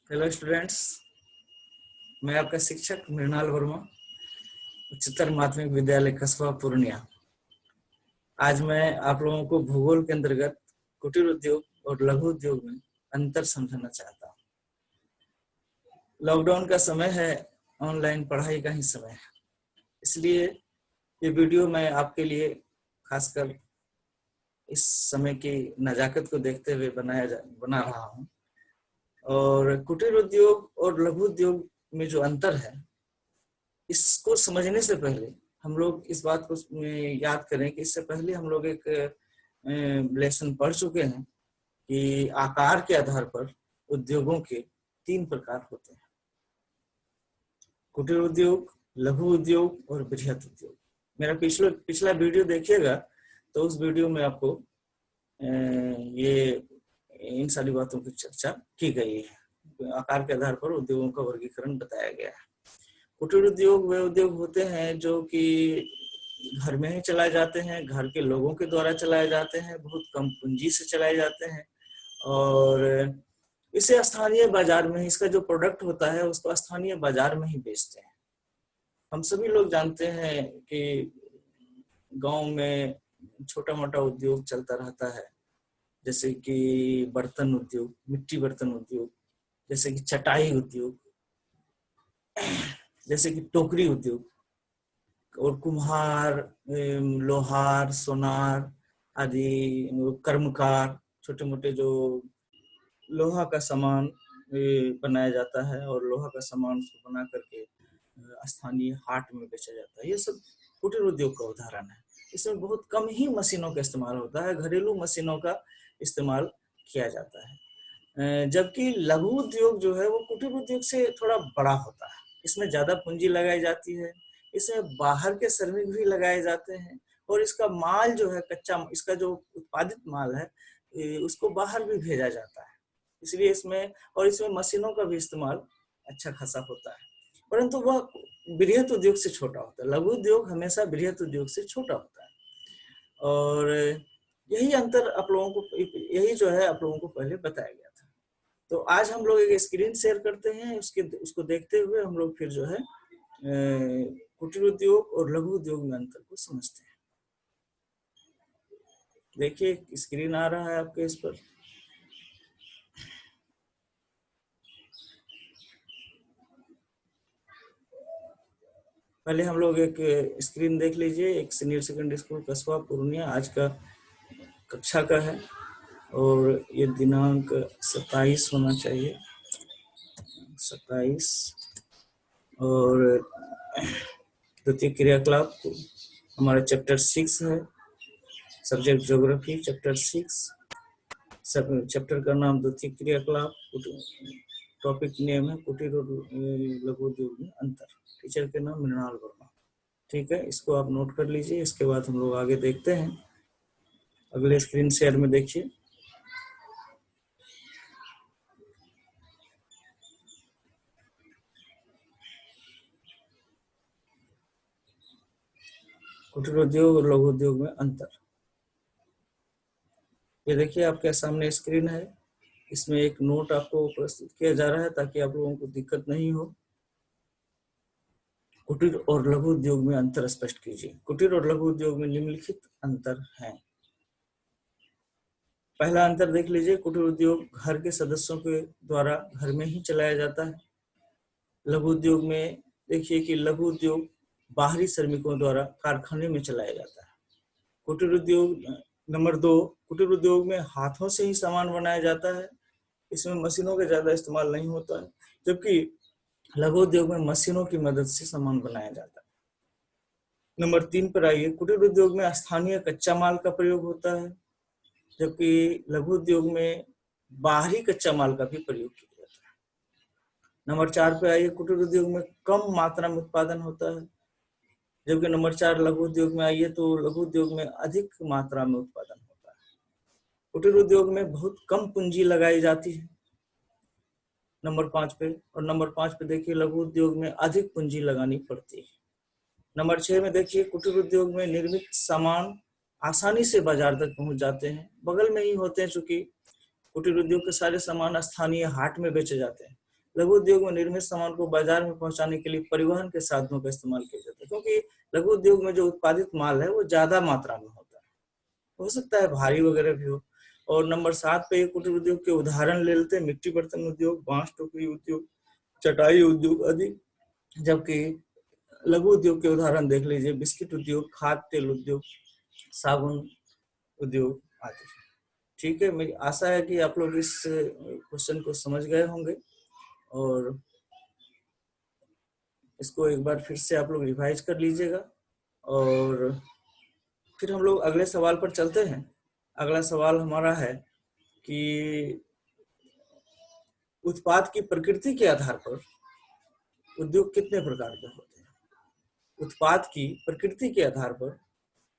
Hello students, मैं आपका शिक्षक मृणाल वर्मा, उच्चतर माध्यमिक विद्यालय कस्बा पूर्णिया। आज मैं आप लोगों को भूगोल के अंतर्गत कुटीर उद्योग और लघु उद्योग में अंतर समझाना चाहता हूँ। लॉकडाउन का समय है, ऑनलाइन पढ़ाई का ही समय है, इसलिए ये वीडियो मैं आपके लिए खासकर इस समय की नजाकत को देखते हुए बना रहा हूँ। और कुटीर उद्योग और लघु उद्योग में जो अंतर है, इसको समझने से पहले हम लोग इस बात को याद करें कि इससे पहले हम लोग एक लेसन पढ़ चुके हैं कि आकार के आधार पर उद्योगों के 3 प्रकार होते हैं: कुटीर उद्योग, लघु उद्योग और बृहत उद्योग। मेरा पिछला वीडियो देखिएगा तो उस वीडियो में आपको ये इन सारी बातों की चर्चा की गई है। आकार के आधार पर उद्योगों का वर्गीकरण बताया गया है। कुटीर उद्योग वे उद्योग होते हैं जो कि घर में ही चलाए जाते हैं, घर के लोगों के द्वारा चलाए जाते हैं, बहुत कम पूंजी से चलाए जाते हैं और इसे स्थानीय बाजार में, इसका जो प्रोडक्ट होता है उसको स्थानीय बाजार में ही बेचते हैं। हम सभी लोग जानते हैं कि गांव में छोटा मोटा उद्योग चलता रहता है, जैसे कि बर्तन उद्योग, मिट्टी बर्तन उद्योग, जैसे कि चटाई उद्योग, जैसे कि टोकरी उद्योग और कुम्हार, लोहार, सोनार आदि, कर्मकार, छोटे मोटे जो लोहा का सामान बनाया जाता है और लोहा का सामान उसको बना करके स्थानीय हाट में बेचा जाता है। ये सब कुटीर उद्योग का उदाहरण है। इसमें बहुत कम ही मशीनों का इस्तेमाल होता है, घरेलू मशीनों का इस्तेमाल किया जाता है। जबकि लघु उद्योग जो है वो कुटीर उद्योग से थोड़ा बड़ा होता है। इसमें ज्यादा पूंजी लगाई जाती है, इसमें बाहर के श्रमिक भी लगाए जाते हैं और इसका माल जो है इसका जो उत्पादित माल है उसको बाहर भी भेजा जाता है। इसलिए इसमें मशीनों का भी इस्तेमाल अच्छा खासा होता है, परंतु वह बृहत उद्योग से छोटा होता है। लघु उद्योग हमेशा बृहत उद्योग से छोटा होता है और यही अंतर यही जो है आप लोगों को पहले बताया गया था। तो आज हम लोग एक स्क्रीन शेयर करते हैं, उसको देखते हुए हम लोग फिर जो है कुटीर उद्योग और लघु उद्योग में अंतर को समझते हैं। देखिए स्क्रीन आ रहा है आपके इस पर। पहले हम लोग एक स्क्रीन देख लीजिए। एक सीनियर सेकेंडरी स्कूल कस्बा पूर्णिया आज का कक्षा का है और ये दिनांक 27 होना चाहिए, 27। और द्वितीय क्रियाकलाप हमारा चैप्टर 6 है, सब्जेक्ट ज्योग्राफी चैप्टर 6। चैप्टर का नाम द्वितीय क्रियाकलाप, टॉपिक नेम है कुटीर और लघु उद्योग में अंतर। टीचर के नाम मृणाल वर्मा। ठीक है, इसको आप नोट कर लीजिए। इसके बाद हम लोग आगे देखते हैं। अगले स्क्रीन शेयर में देखिए। कुटीर उद्योग और लघु उद्योग में अंतर। ये देखिए आपके सामने स्क्रीन है, इसमें एक नोट आपको प्रस्तुत किया जा रहा है ताकि आप लोगों को दिक्कत नहीं हो। कुटीर और लघु उद्योग में अंतर स्पष्ट कीजिए। कुटीर और लघु उद्योग में निम्नलिखित अंतर हैं। पहला अंतर देख लीजिए, कुटीर उद्योग घर के सदस्यों के द्वारा घर में ही चलाया जाता है। लघु उद्योग में देखिए कि लघु उद्योग बाहरी श्रमिकों द्वारा कारखाने में चलाया जाता है। कुटीर उद्योग नंबर 2, कुटीर उद्योग में हाथों से ही सामान बनाया जाता है, इसमें मशीनों का ज्यादा इस्तेमाल नहीं होता है। जबकि लघु उद्योग में मशीनों की मदद से सामान बनाया जाता है। नंबर 3 पर आइए, कुटीर उद्योग में स्थानीय कच्चा माल का प्रयोग होता है, जबकि लघु उद्योग में बाहरी कच्चा माल का भी प्रयोग किया जाता है। नंबर 4 पे आइए, कुटीर उद्योग में कम मात्रा में उत्पादन होता है, जबकि नंबर 4 लघु उद्योग में आइए तो लघु उद्योग में अधिक मात्रा में उत्पादन होता है। कुटीर उद्योग में बहुत कम पूंजी लगाई जाती है नंबर 5 पे, और नंबर 5 पे देखिए लघु उद्योग में अधिक पूंजी लगानी पड़ती है। नंबर 6 में देखिए कुटीर उद्योग में निर्मित सामान आसानी से बाजार तक पहुंच जाते हैं, बगल में ही होते हैं। चूंकि कुटीर उद्योग के सारे सामान स्थानीय हाट में बेचे जाते हैं, लघु उद्योग में निर्मित सामान को बाजार में पहुंचाने के लिए परिवहन के साधनों का इस्तेमाल किया जाता है, क्योंकि लघु उद्योग में जो उत्पादित माल है वो ज्यादा मात्रा में होता है, हो सकता है भारी वगैरह भी हो। और नंबर 7 पे कुटीर उद्योग के उदाहरण ले लेते हैं, मिट्टी बर्तन उद्योग, बांस टोकरी उद्योग, चटाई उद्योग आदि। जबकि लघु उद्योग के उदाहरण देख लीजिए, बिस्किट उद्योग, खाद्य तेल उद्योग, साबुन उद्योग आदि। ठीक है, मेरी आशा है कि आप लोग इस क्वेश्चन को समझ गए होंगे और इसको एक बार फिर से आप लोग रिवाइज कर लीजिएगा। और फिर हम लोग अगले सवाल पर चलते हैं। अगला सवाल हमारा है कि उत्पाद की प्रकृति के आधार पर उद्योग कितने प्रकार के होते हैं। उत्पाद की प्रकृति के आधार पर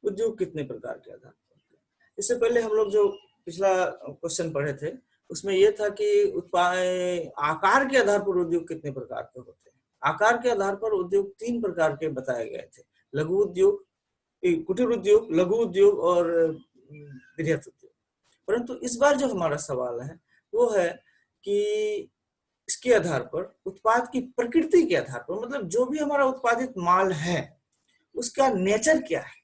उद्योग कितने प्रकार के आधार पर होते हैं। इससे पहले हम लोग जो पिछला क्वेश्चन पढ़े थे उसमें यह था कि उत्पाद आकार के आधार पर उद्योग कितने प्रकार के होते हैं। आकार के आधार पर उद्योग 3 प्रकार के बताए गए थे, लघु उद्योग, कुटीर उद्योग, लघु उद्योग और बृहत उद्योग। परंतु इस बार जो हमारा सवाल है वो है कि इसके आधार पर उत्पाद की प्रकृति के आधार पर, मतलब जो भी हमारा उत्पादित माल है उसका नेचर क्या है,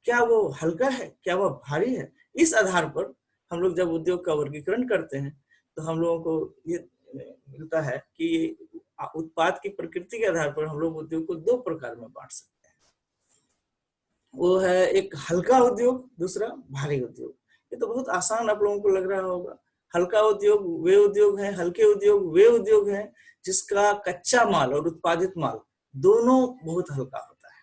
क्या वो हल्का है, क्या वो भारी है। इस आधार पर हम लोग जब उद्योग का वर्गीकरण करते हैं तो हम लोगों को ये मिलता है कि उत्पाद की प्रकृति के आधार पर हम लोग उद्योग को 2 प्रकार में बांट सकते हैं। वो है एक हल्का उद्योग, दूसरा भारी उद्योग। ये तो बहुत आसान आप लोगों को लग रहा होगा। हल्का उद्योग वे उद्योग हैं, हल्के उद्योग वे उद्योग हैं जिसका कच्चा माल और उत्पादित माल दोनों बहुत हल्का होता है।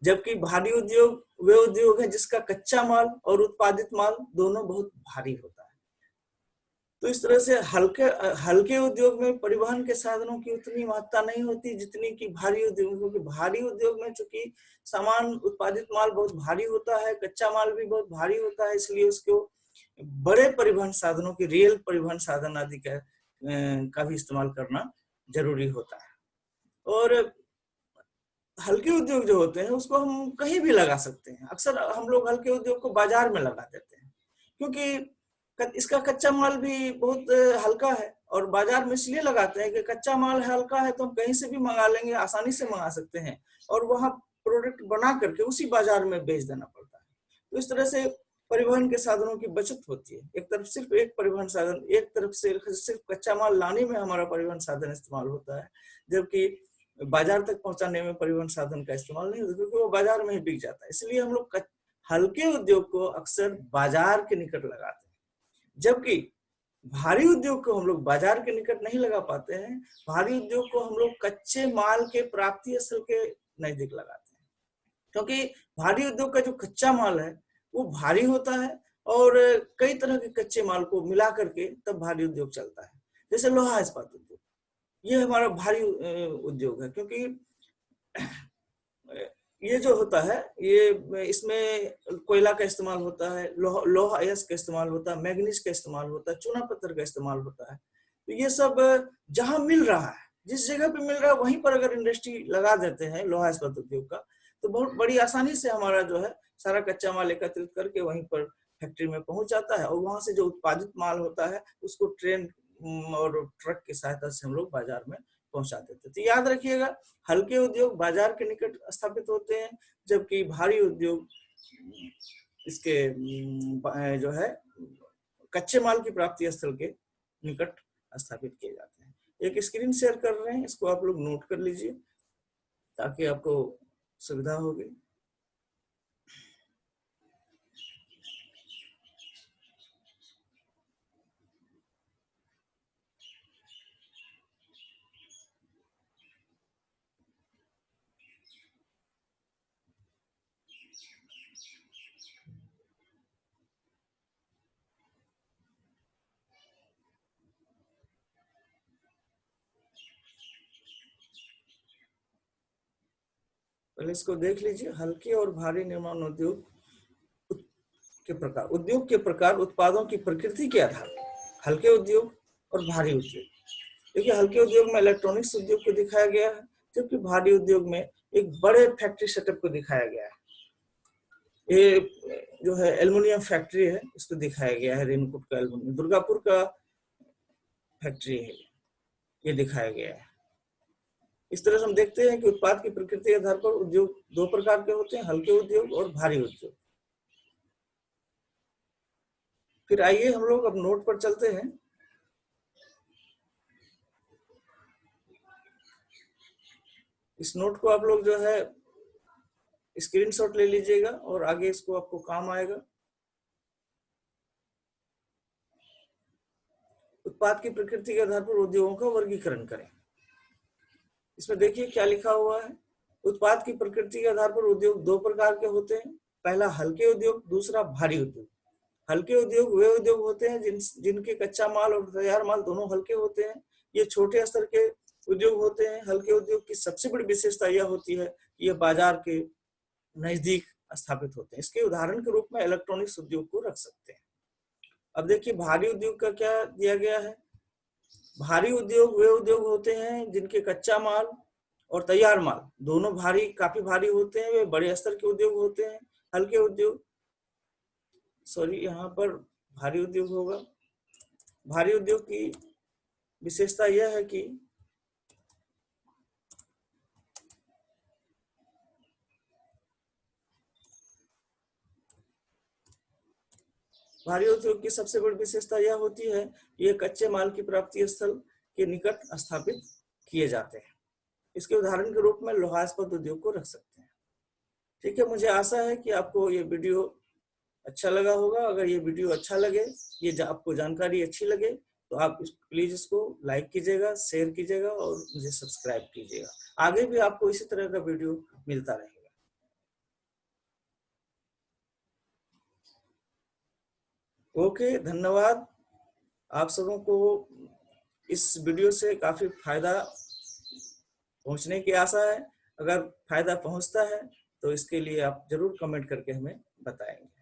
जबकि भारी उद्योग वे उद्योग है जिसका कच्चा माल और उत्पादित माल दोनों बहुत भारी होता है। तो इस तरह से हल्के उद्योग में परिवहन के साधनों की उतनी महत्ता नहीं होती जितनी कि भारी उद्योग, क्योंकि भारी उद्योग में चूंकि सामान उत्पादित माल बहुत भारी होता है, कच्चा माल भी बहुत भारी होता है, इसलिए उसको बड़े परिवहन साधनों की, रेल परिवहन साधन आदि का भी इस्तेमाल करना जरूरी होता है। और हल्के उद्योग जो होते हैं उसको हम कहीं भी लगा सकते हैं। अक्सर हम लोग हल्के उद्योग को बाजार में लगा देते हैं क्योंकि इसका कच्चा माल भी बहुत हल्का है, और बाजार में इसलिए लगाते हैं कि कच्चा माल हल्का है तो हम कहीं से भी मंगा लेंगे, आसानी से मंगा सकते हैं और वहां प्रोडक्ट बना करके उसी बाजार में बेच देना पड़ता है। तो इस तरह से परिवहन के साधनों की बचत होती है। एक तरफ सिर्फ एक परिवहन साधन, एक तरफ से सिर्फ कच्चा माल लाने में हमारा परिवहन साधन इस्तेमाल होता है, जबकि बाजार तक पहुंचाने में परिवहन साधन का इस्तेमाल नहीं होता क्योंकि वो बाजार में ही बिक जाता है। इसलिए हम लोग हल्के उद्योग को अक्सर बाजार के निकट लगाते हैं, जबकि भारी उद्योग को हम लोग बाजार के निकट नहीं लगा पाते हैं। भारी उद्योग को हम लोग कच्चे माल के प्राप्ति स्थल के नजदीक लगाते हैं, क्योंकि भारी उद्योग का जो कच्चा माल है वो भारी होता है और कई तरह के कच्चे माल को मिला करके तब भारी उद्योग चलता है। जैसे लोहा इस्पात उद्योग, ये हमारा भारी उद्योग है, क्योंकि ये जो होता है ये इसमें कोयला का इस्तेमाल होता है, लोहा अयस्क का इस्तेमाल होता है, मैग्नीज का इस्तेमाल होता है, चूना पत्थर का इस्तेमाल होता है। तो ये सब जहां मिल रहा है, जिस जगह पे मिल रहा है वहीं पर अगर इंडस्ट्री लगा देते हैं लोहा इस्पात उद्योग का, तो बहुत बड़ी आसानी से हमारा जो है सारा कच्चा माल एकत्रित करके वहीं पर फैक्ट्री में पहुंच जाता है और वहां से जो उत्पादित माल होता है उसको ट्रेन और ट्रक की सहायता से हम लोग बाजार में पहुंचा देते हैं। तो याद रखिएगा, हल्के उद्योग बाजार के निकट स्थापित होते हैं, जबकि भारी उद्योग इसके जो है कच्चे माल की प्राप्ति स्थल के निकट स्थापित किए जाते हैं। एक स्क्रीन शेयर कर रहे हैं, इसको आप लोग नोट कर लीजिए ताकि आपको सुविधा होगी। पहले इसको देख लीजिए, हल्के और भारी निर्माण उद्योग के प्रकार, उद्योग के प्रकार उत्पादों की प्रकृति के आधार पर हल्के उद्योग और भारी उद्योग। देखिए, हल्के उद्योग में इलेक्ट्रॉनिक्स उद्योग को दिखाया गया है, जबकि भारी उद्योग में एक बड़े फैक्ट्री सेटअप को दिखाया गया है। ये जो है एल्युमिनियम फैक्ट्री है, इसको दिखाया गया है, रेणुकूट का एल्युमिनियम, दुर्गापुर का फैक्ट्री है। ये दिखाया गया है। इस तरह से हम देखते हैं कि उत्पाद की प्रकृति के आधार पर उद्योग दो प्रकार के होते हैं, हल्के उद्योग और भारी उद्योग। फिर आइए हम लोग अब नोट पर चलते हैं। इस नोट को आप लोग जो है स्क्रीनशॉट ले लीजिएगा और आगे इसको आपको काम आएगा। उत्पाद की प्रकृति के आधार पर उद्योगों का वर्गीकरण करें। इसमें देखिए क्या लिखा हुआ है। उत्पाद की प्रकृति के आधार पर उद्योग दो प्रकार के होते हैं, पहला हल्के उद्योग, दूसरा भारी उद्योग। हल्के उद्योग वे उद्योग होते हैं जिनके कच्चा माल और तैयार माल दोनों हल्के होते हैं। ये छोटे स्तर के उद्योग होते हैं। हल्के उद्योग की सबसे बड़ी विशेषता यह होती है कि यह बाजार के नजदीक स्थापित होते हैं। इसके उदाहरण के रूप में इलेक्ट्रॉनिक्स उद्योग को रख सकते हैं। अब देखिए भारी उद्योग का क्या दिया गया है। भारी उद्योग वे उद्योग होते हैं जिनके कच्चा माल और तैयार माल दोनों काफी भारी होते हैं, वे बड़े स्तर के उद्योग होते हैं। हल्के उद्योग यहाँ पर भारी उद्योग होगा। भारी उद्योग की विशेषता यह है कि भारी उद्योग की सबसे बड़ी विशेषता यह होती है, ये कच्चे माल की प्राप्ति स्थल के निकट स्थापित किए जाते हैं। इसके उदाहरण के रूप में लोहा इस्पात उद्योग को रख सकते हैं। ठीक है, मुझे आशा है कि आपको ये वीडियो अच्छा लगा होगा। अगर ये वीडियो अच्छा लगे, ये आपको जानकारी अच्छी लगे, तो आप प्लीज इसको लाइक कीजिएगा, शेयर कीजिएगा और मुझे सब्सक्राइब कीजिएगा। आगे भी आपको इसी तरह का वीडियो मिलता रहेगा। ओके, धन्यवाद। आप सबों को इस वीडियो से काफी फायदा पहुंचने की आशा है। अगर फायदा पहुंचता है तो इसके लिए आप जरूर कमेंट करके हमें बताएंगे।